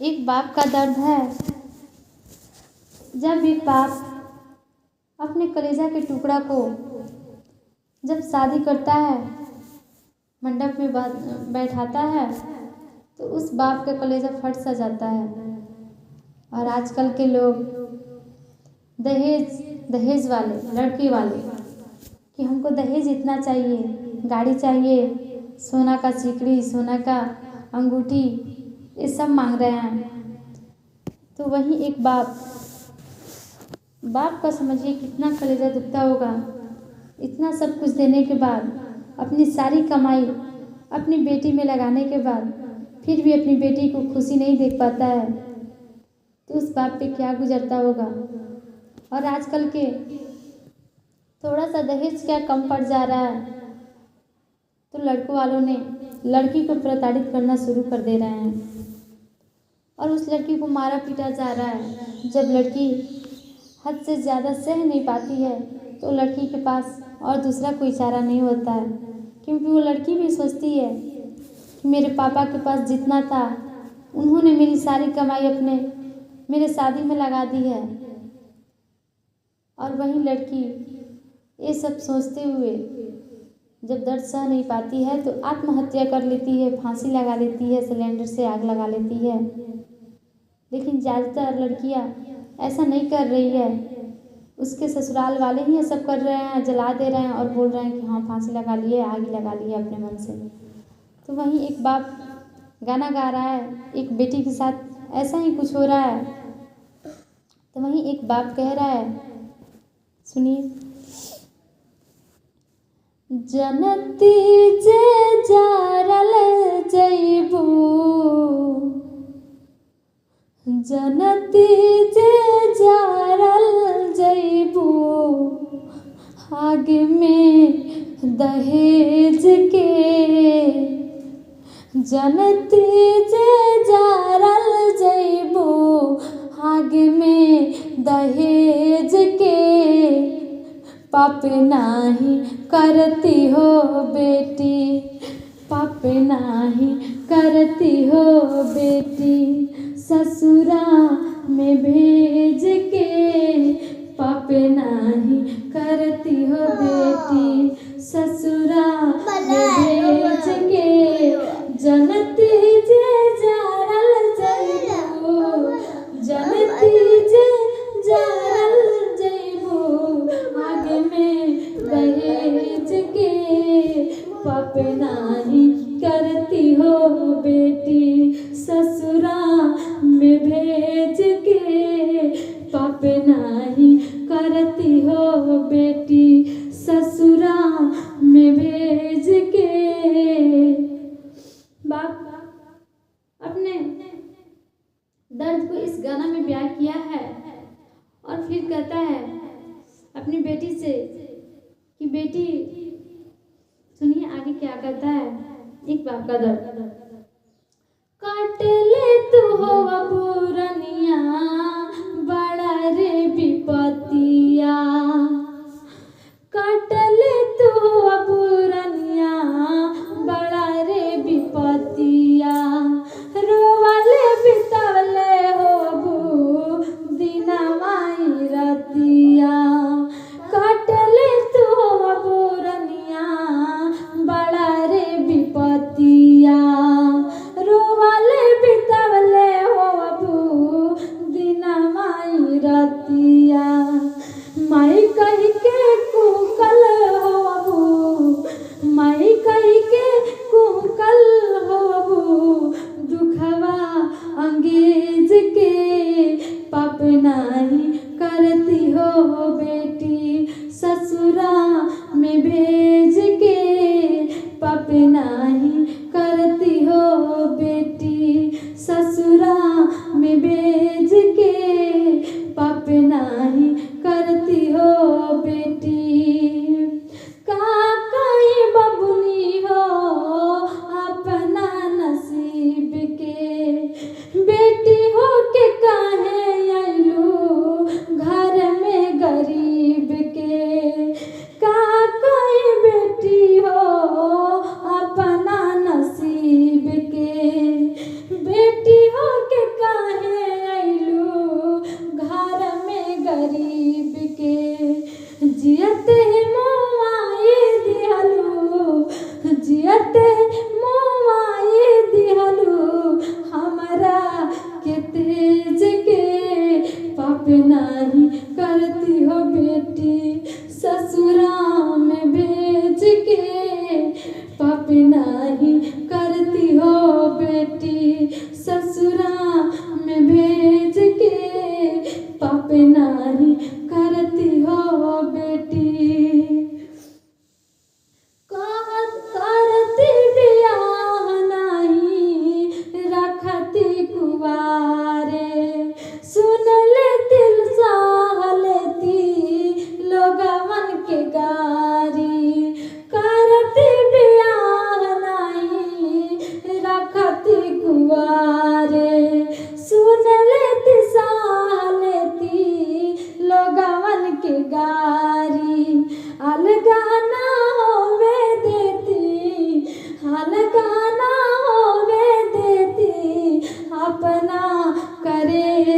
एक बाप का दर्द है जब एक बाप अपने कलेजा के टुकड़ा को जब शादी करता है, मंडप में बैठाता है, तो उस बाप का कलेजा फट सा जाता है। और आजकल के लोग दहेज वाले, लड़के वाले कि हमको दहेज इतना चाहिए, गाड़ी चाहिए, सोना का सिकड़ी, सोना का अंगूठी, ये सब मांग रहे हैं। तो वहीं एक बाप का समझिए कितना कलेजा दुखता होगा। इतना सब कुछ देने के बाद, अपनी सारी कमाई अपनी बेटी में लगाने के बाद फिर भी अपनी बेटी को खुशी नहीं देख पाता है, तो उस बाप पे क्या गुजरता होगा। और आजकल के थोड़ा सा दहेज क्या कम पड़ जा रहा है तो लड़कों वालों ने लड़की को प्रताड़ित करना शुरू कर दे रहे हैं और उस लड़की को मारा पीटा जा रहा है। जब लड़की हद से ज़्यादा सह नहीं पाती है तो लड़की के पास और दूसरा कोई चारा नहीं होता है, क्योंकि वो लड़की भी सोचती है कि मेरे पापा के पास जितना था उन्होंने मेरी सारी कमाई अपने मेरे शादी में लगा दी है। और वहीं लड़की ये सब सोचते हुए जब दर्द सह नहीं पाती है तो आत्महत्या कर लेती है, फांसी लगा लेती है, सिलेंडर से आग लगा लेती है। लेकिन ज़्यादातर लड़कियां ऐसा नहीं कर रही है, उसके ससुराल वाले ही ये सब कर रहे हैं, जला दे रहे हैं और बोल रहे हैं कि हाँ फांसी लगा लिए, आग लगा ली है अपने मन से। तो वहीं एक बाप गाना गा रहा है, एक बेटी के साथ ऐसा ही कुछ हो रहा है। तो वहीं एक बाप कह रहा है, सुनिए। जनती जे जारल जइबू, जनती जे जारल जइबू, आग में दहेज के, जनती जे जारल जइबू, आग में दहेज के, पाप नाही करती हो बेटी, पाप नाही करती हो बेटी, ससुरा में भेज के, पाप नाही करती हो बेटी, ससुरा में भेज के, जनती जे जारल जइबू, जनती जे जारल जइबू, आग में दहेज के, पाप नाही करती हो बेटी, ससुरा में भेज के, पाप नाही करती हो बेटी, ससुरा में भेज के। बाप अपने दर्द को इस गाना में बयां किया है और फिर कहता है अपनी बेटी से कि बेटी सुनिए आगे क्या कहता है। एक बाप का दर्द, काट ले तू हो पुरनिया, बड़ा रे विपतिया, काट ले तू हो पुरनिया, बड़ा रे विपतिया, रोवाले बितावले हो दिना माई रतिया, काट ले तू हो पुरनिया, बड़ा रे विपतिया, रोवाले बितावले हो दिना माई रतिया, माई कही के कुकल हो, माई कही के कुकल हो, दुखवा अंगेज के, पाप नाही करती हो बेटी, ससुरा में भेज के, पाप नाही करती हो बेटी, ससुरा में भेज के, पाप नाही करती हो बेटी, काकाई बबुनी हो अपना नसीब के, बेटी हो के काहे आइलू अपना करे